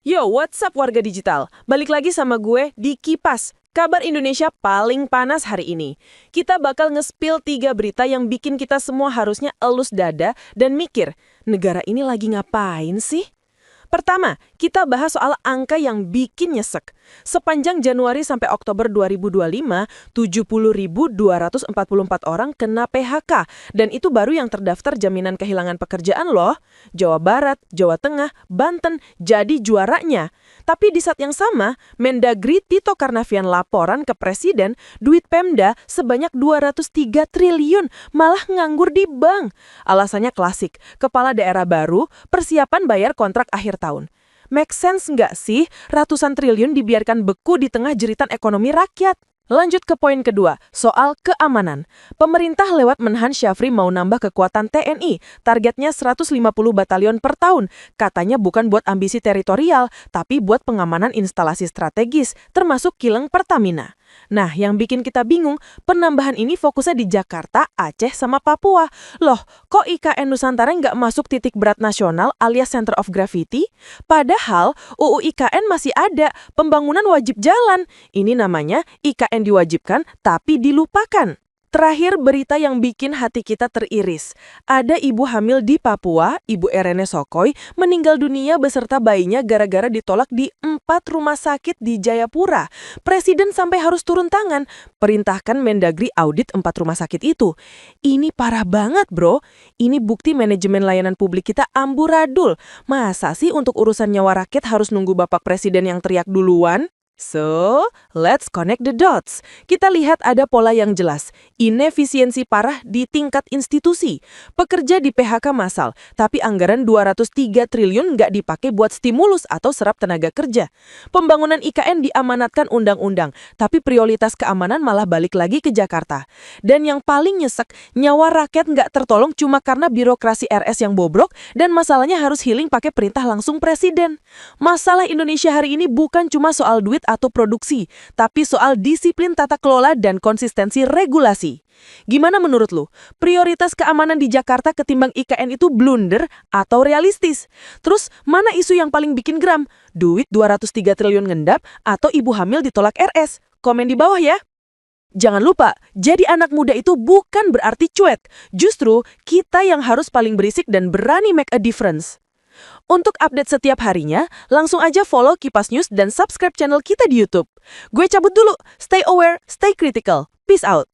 Yo, what's up warga digital? Balik lagi sama gue di Kipas, kabar Indonesia paling panas hari ini. Kita bakal nge-spill 3 berita yang bikin kita semua harusnya elus dada dan mikir, negara ini lagi ngapain sih? Pertama, kita bahas soal angka yang bikin nyesek. Sepanjang Januari sampai Oktober 2025, 70.244 orang kena PHK. Dan itu baru yang terdaftar jaminan kehilangan pekerjaan loh. Jawa Barat, Jawa Tengah, Banten jadi juaranya. Tapi di saat yang sama, Mendagri Tito Karnavian laporan ke Presiden, duit Pemda sebanyak 203 triliun, malah nganggur di bank. Alasannya klasik, kepala daerah baru, persiapan bayar kontrak akhir tahun. Make sense nggak sih ratusan triliun dibiarkan beku di tengah jeritan ekonomi rakyat? Lanjut ke poin kedua, soal keamanan. Pemerintah lewat Menhan Syafri mau nambah kekuatan TNI, targetnya 150 batalion per tahun. Katanya bukan buat ambisi teritorial, tapi buat pengamanan instalasi strategis, termasuk kilang Pertamina. Nah, yang bikin kita bingung, penambahan ini fokusnya di Jakarta, Aceh, sama Papua. Loh, kok IKN Nusantara nggak masuk titik berat nasional alias Center of Gravity? Padahal UU IKN masih ada, pembangunan wajib jalan. Ini namanya IKN diwajibkan tapi dilupakan. Terakhir, berita yang bikin hati kita teriris. Ada ibu hamil di Papua, Ibu Erene Sokoy, meninggal dunia beserta bayinya gara-gara ditolak di 4 rumah sakit di Jayapura. Presiden sampai harus turun tangan, perintahkan Mendagri audit 4 rumah sakit itu. Ini parah banget, bro. Ini bukti manajemen layanan publik kita amburadul. Masa sih untuk urusan nyawa rakyat harus nunggu Bapak Presiden yang teriak duluan? So, let's connect the dots. Kita lihat ada pola yang jelas. Inefisiensi parah di tingkat institusi. Pekerja di PHK massal, tapi anggaran 203 triliun nggak dipakai buat stimulus atau serap tenaga kerja. Pembangunan IKN diamanatkan undang-undang, tapi prioritas keamanan malah balik lagi ke Jakarta. Dan yang paling nyesek, nyawa rakyat nggak tertolong cuma karena birokrasi RS yang bobrok dan masalahnya harus healing pakai perintah langsung presiden. Masalah Indonesia hari ini bukan cuma soal duit atau produksi, tapi soal disiplin tata kelola dan konsistensi regulasi. Gimana menurut lu? Prioritas keamanan di Jakarta ketimbang IKN itu blunder atau realistis? Terus, mana isu yang paling bikin geram? Duit 203 triliun ngendap atau ibu hamil ditolak RS? Komen di bawah ya. Jangan lupa, jadi anak muda itu bukan berarti cuek. Justru, kita yang harus paling berisik dan berani make a difference. Untuk update setiap harinya, langsung aja follow Kipas News dan subscribe channel kita di YouTube. Gue cabut dulu. Stay aware, stay critical. Peace out.